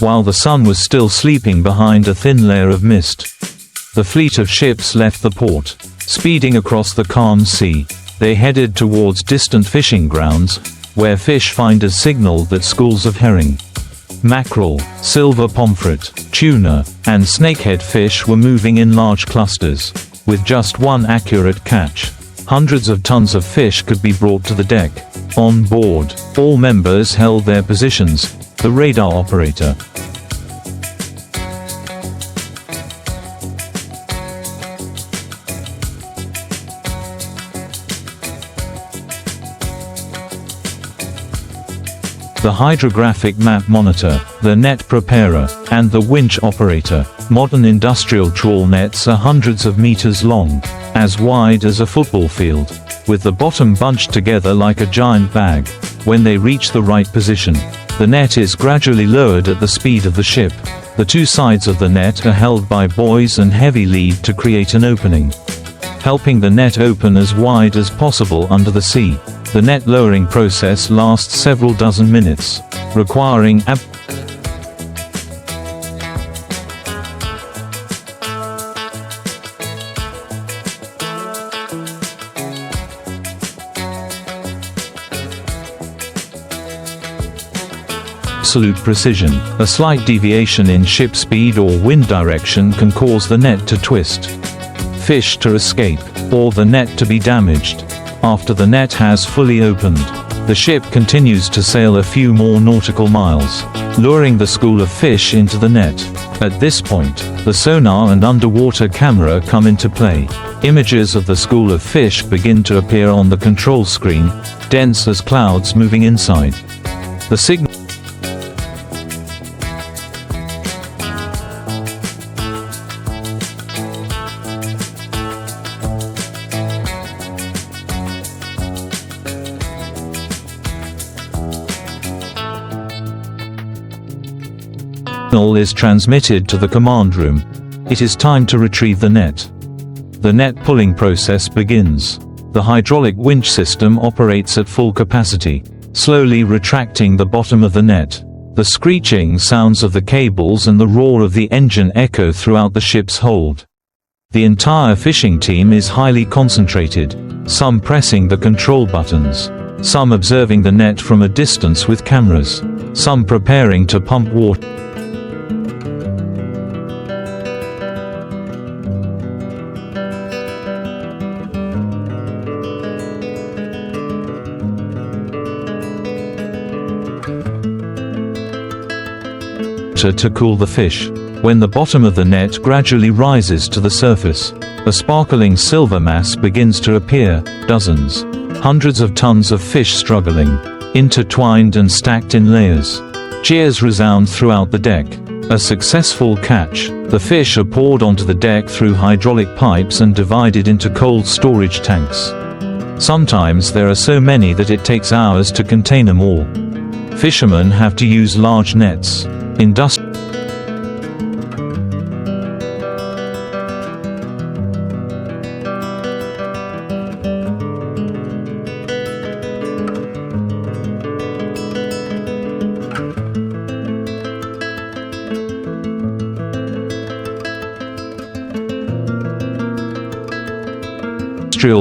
while the sun was still sleeping behind a thin layer of mist. The fleet of ships left the port. Speeding across the calm sea, they headed towards distant fishing grounds, where fish finders signaled that schools of herring, mackerel, silver pomfret, tuna, and snakehead fish were moving in large clusters. With just one accurate catch, hundreds of tons of fish could be brought to the deck. On board, all members held their positions. The radar operator, the hydrographic map monitor, the net preparer, and the winch operator. Modern industrial trawl nets are hundreds of meters long, as wide as a football field, with the bottom bunched together like a giant bag. When they reach the right position, the net is gradually lowered at the speed of the ship. The two sides of the net are held by buoys and heavy lead to create an opening, helping the net open as wide as possible under the sea. The net lowering process lasts several dozen minutes, requiring absolute precision. A slight deviation in ship speed or wind direction can cause the net to twist, fish to escape, or the net to be damaged. After the net has fully opened, the ship continues to sail a few more nautical miles, luring the school of fish into the net. At this point, the sonar and underwater camera come into play. Images of the school of fish begin to appear on the control screen, dense as clouds moving inside. The signal is transmitted to the command room. It is time to retrieve the net. The net pulling process begins. The hydraulic winch system operates at full capacity, slowly retracting the bottom of the net. The screeching sounds of the cables and the roar of the engine echo throughout the ship's hold. The entire fishing team is highly concentrated, some pressing the control buttons, some observing the net from a distance with cameras, some preparing to pump water. To cool the fish. When the bottom of the net gradually rises to the surface, a sparkling silver mass begins to appear, dozens, hundreds of tons of fish struggling, intertwined and stacked in layers. Cheers resound throughout the deck. A successful catch. The fish are poured onto the deck through hydraulic pipes and divided into cold storage tanks. Sometimes there are so many that it takes hours to contain them all. Fishermen have to use large nets. Industrial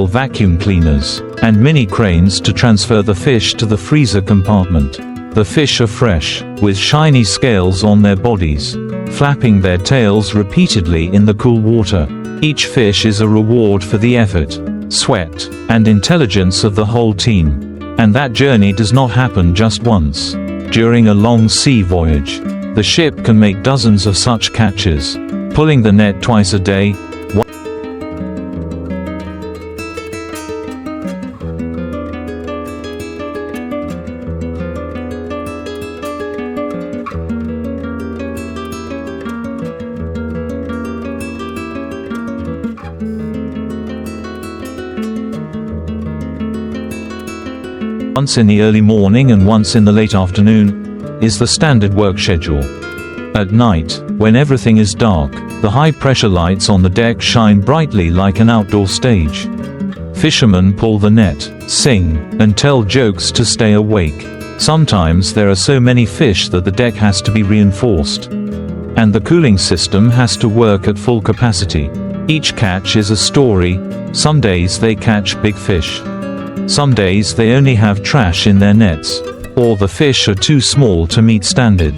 vacuum cleaners, and mini cranes to transfer the fish to the freezer compartment. The fish are fresh, with shiny scales on their bodies, flapping their tails repeatedly in the cool water. Each fish is a reward for the effort, sweat, and intelligence of the whole team. And that journey does not happen just once. During a long sea voyage, the ship can make dozens of such catches, pulling the net twice a day. Once in the early morning and once in the late afternoon, is the standard work schedule. At night, when everything is dark, the high-pressure lights on the deck shine brightly like an outdoor stage. Fishermen pull the net, sing, and tell jokes to stay awake. Sometimes there are so many fish that the deck has to be reinforced. And the cooling system has to work at full capacity. Each catch is a story. Some days they catch big fish. Some days they only have trash in their nets, or the fish are too small to meet standard.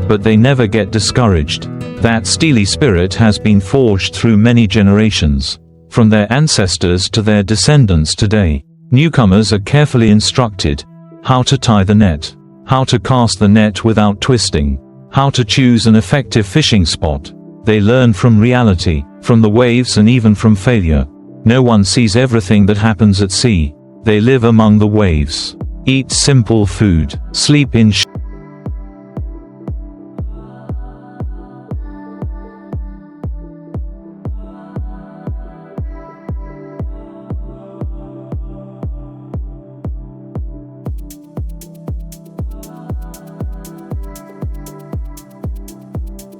But they never get discouraged. That steely spirit has been forged through many generations, from their ancestors to their descendants today. Newcomers are carefully instructed how to tie the net, how to cast the net without twisting, how to choose an effective fishing spot. They learn from reality, from the waves, and even from failure. No one sees everything that happens at sea. They live among the waves, eat simple food, sleep in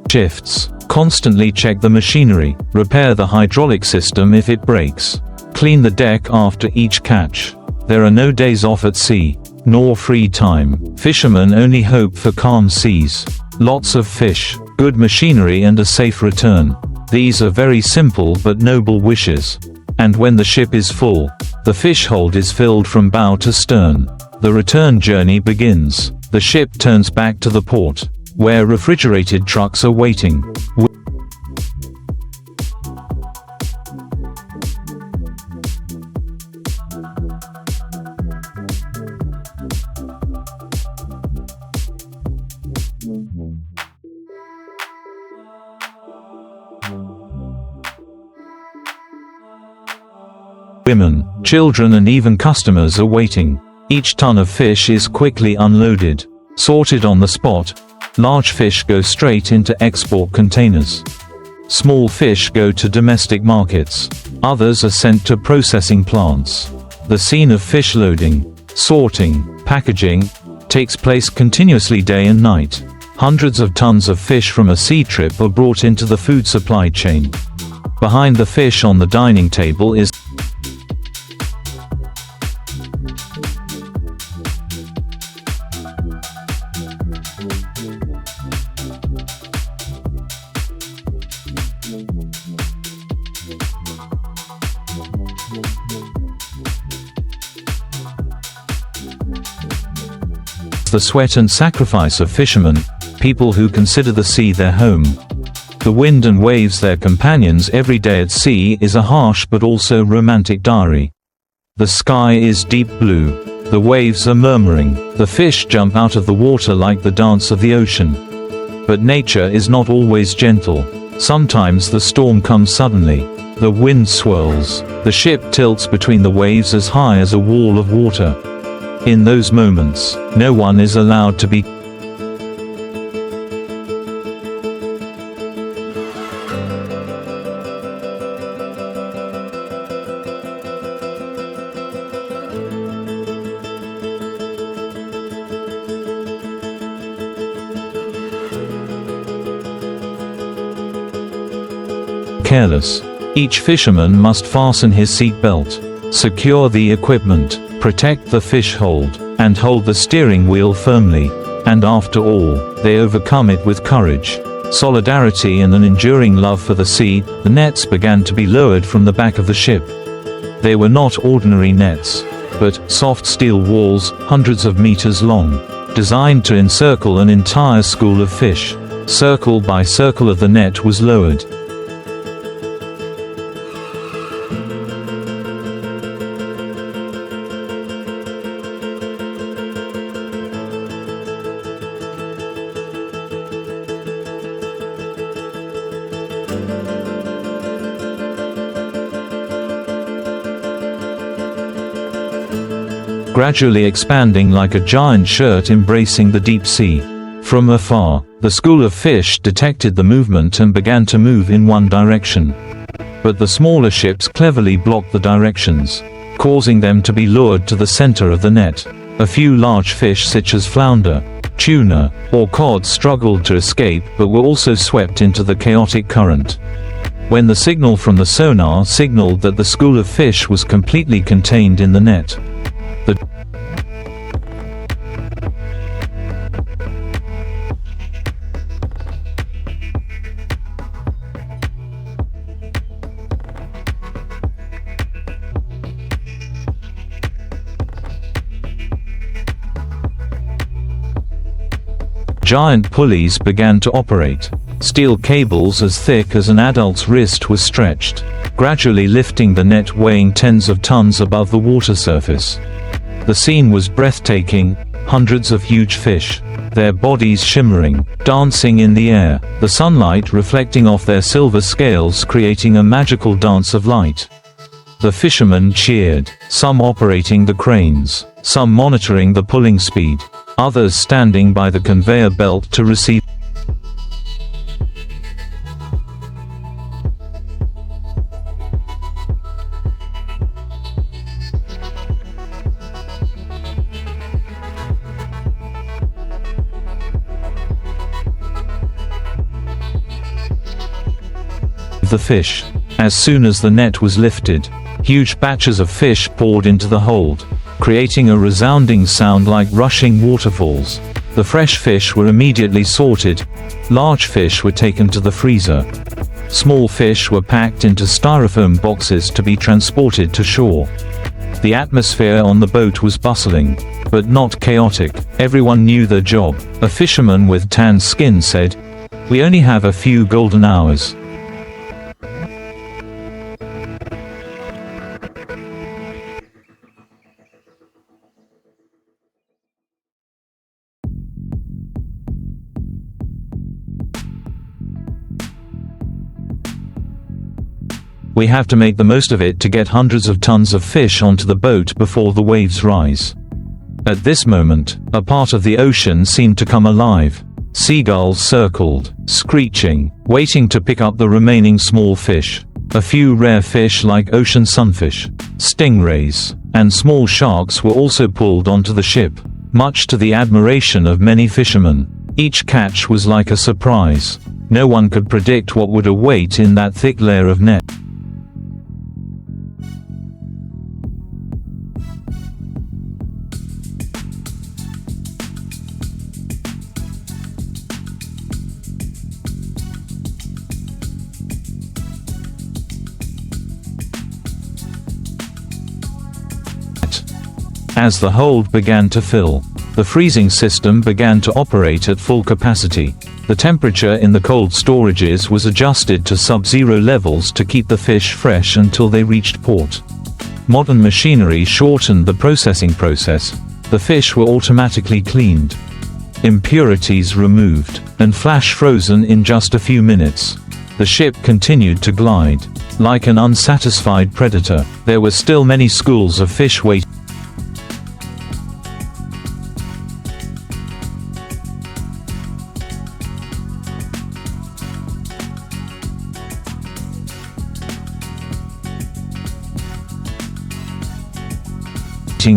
shifts, constantly check the machinery, repair the hydraulic system if it breaks, clean the deck after each catch. There are no days off at sea, nor free time. Fishermen only hope for calm seas, lots of fish, good machinery, and a safe return. These are very simple but noble wishes. And when the ship is full, the fish hold is filled from bow to stern. The return journey begins. The ship turns back to the port, where refrigerated trucks are waiting. Women, children, and even customers are waiting. Each ton of fish is quickly unloaded, sorted on the spot. Large fish go straight into export containers. Small fish go to domestic markets. Others are sent to processing plants. The scene of fish loading, sorting, packaging takes place continuously day and night. Hundreds of tons of fish from a sea trip are brought into the food supply chain. Behind the fish on the dining table is the sweat and sacrifice of fishermen, people who consider the sea their home. The wind and waves their companions every day at sea is a harsh but also romantic diary. The sky is deep blue. The waves are murmuring. The fish jump out of the water like the dance of the ocean. But nature is not always gentle. Sometimes the storm comes suddenly. The wind swirls. The ship tilts between the waves as high as a wall of water. In those moments, no one is allowed to be careless. Each fisherman must fasten his seat belt, secure the equipment, protect the fish hold, and hold the steering wheel firmly. And after all, they overcome it with courage, solidarity, and an enduring love for the sea. The nets began to be lowered from the back of the ship. They were not ordinary nets, but soft steel walls, hundreds of meters long, designed to encircle an entire school of fish. Circle by circle of the net was lowered. Gradually expanding like a giant shirt embracing the deep sea. From afar, the school of fish detected the movement and began to move in one direction. But the smaller ships cleverly blocked the directions, causing them to be lured to the center of the net. A few large fish such as flounder, tuna, or cod struggled to escape but were also swept into the chaotic current. When the signal from the sonar signaled that the school of fish was completely contained in the net, giant pulleys began to operate. Steel cables as thick as an adult's wrist were stretched, gradually lifting the net weighing tens of tons above the water surface. The scene was breathtaking, hundreds of huge fish, their bodies shimmering, dancing in the air, the sunlight reflecting off their silver scales creating a magical dance of light. The fishermen cheered, some operating the cranes, some monitoring the pulling speed, others standing by the conveyor belt to receive the fish. As soon as the net was lifted, huge batches of fish poured into the hold, creating a resounding sound like rushing waterfalls. The fresh fish were immediately sorted, large fish were taken to the freezer. Small fish were packed into styrofoam boxes to be transported to shore. The atmosphere on the boat was bustling, but not chaotic. Everyone knew their job. A fisherman with tanned skin said, "We only have a few golden hours." We have to make the most of it to get hundreds of tons of fish onto the boat before the waves rise. At this moment, a part of the ocean seemed to come alive. Seagulls circled, screeching, waiting to pick up the remaining small fish. A few rare fish like ocean sunfish, stingrays, and small sharks were also pulled onto the ship, much to the admiration of many fishermen. Each catch was like a surprise. No one could predict what would await in that thick layer of net. As the hold began to fill, the freezing system began to operate at full capacity. The temperature in the cold storages was adjusted to sub-zero levels to keep the fish fresh until they reached port. Modern machinery shortened the processing process. The fish were automatically cleaned, impurities removed, and flash frozen in just a few minutes. The ship continued to glide. Like an unsatisfied predator, there were still many schools of fish waiting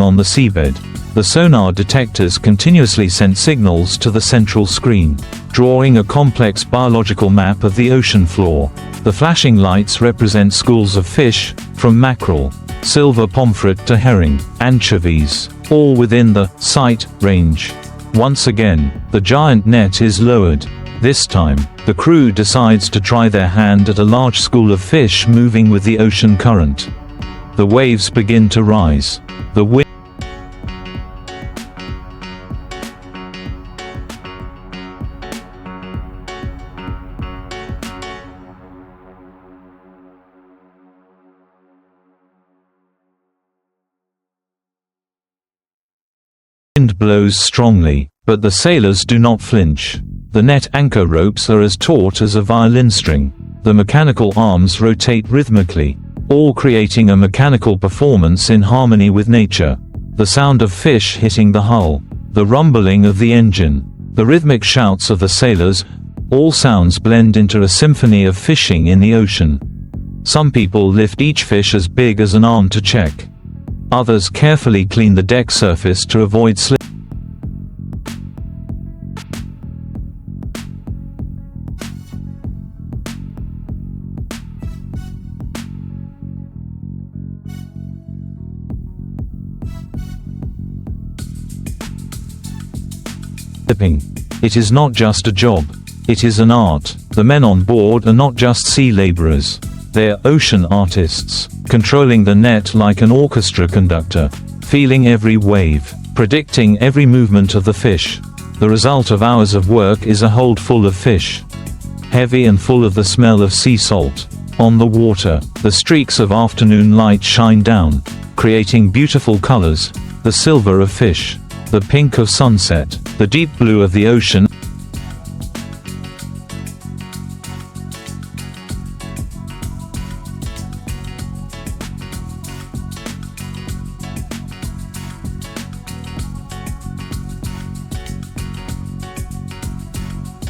on the seabed. The sonar detectors continuously sent signals to the central screen, drawing a complex biological map of the ocean floor. The flashing lights represent schools of fish, from mackerel, silver pomfret to herring, anchovies, all within the sight range. Once again, the giant net is lowered. This time, the crew decides to try their hand at a large school of fish moving with the ocean current. The waves begin to rise. The wind blows strongly, but the sailors do not flinch. The net anchor ropes are as taut as a violin string. The mechanical arms rotate rhythmically, all creating a mechanical performance in harmony with nature. The sound of fish hitting the hull, the rumbling of the engine, the rhythmic shouts of the sailors, all sounds blend into a symphony of fishing in the ocean. Some people lift each fish as big as an arm to check. Others carefully clean the deck surface to avoid slippage. It is not just a job. It is an art. The men on board are not just sea laborers. They are ocean artists, controlling the net like an orchestra conductor, feeling every wave, predicting every movement of the fish. The result of hours of work is a hold full of fish, heavy and full of the smell of sea salt. On the water, the streaks of afternoon light shine down, creating beautiful colors: the silver of fish, the pink of sunset, the deep blue of the ocean.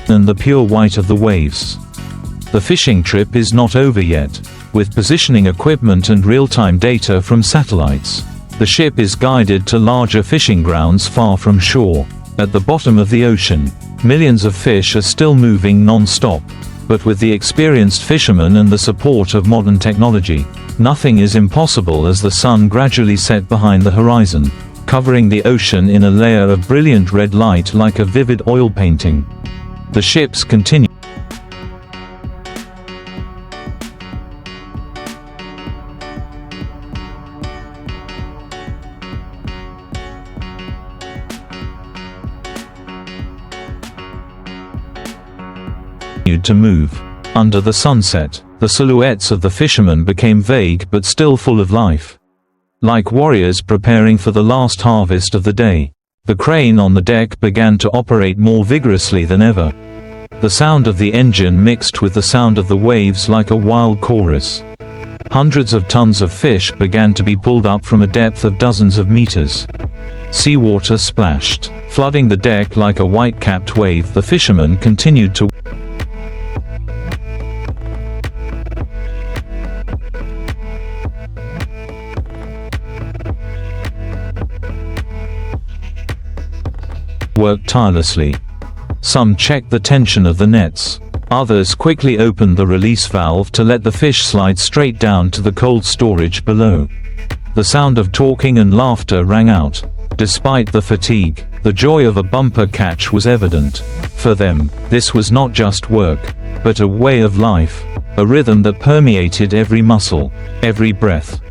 And the pure white of the waves. The fishing trip is not over yet. With positioning equipment and real-time data from satellites, the ship is guided to larger fishing grounds far from shore. At the bottom of the ocean, millions of fish are still moving non-stop. But with the experienced fishermen and the support of modern technology, nothing is impossible as the sun gradually set behind the horizon, covering the ocean in a layer of brilliant red light like a vivid oil painting. The ships continue to move. Under the sunset, the silhouettes of the fishermen became vague but still full of life. Like warriors preparing for the last harvest of the day, the crane on the deck began to operate more vigorously than ever. The sound of the engine mixed with the sound of the waves like a wild chorus. Hundreds of tons of fish began to be pulled up from a depth of dozens of meters. Seawater splashed, flooding the deck like a white-capped wave. The fishermen continued to work tirelessly. Some checked the tension of the nets. Others quickly opened the release valve to let the fish slide straight down to the cold storage below. The sound of talking and laughter rang out. Despite the fatigue, the joy of a bumper catch was evident. For them, this was not just work, but a way of life, a rhythm that permeated every muscle, every breath.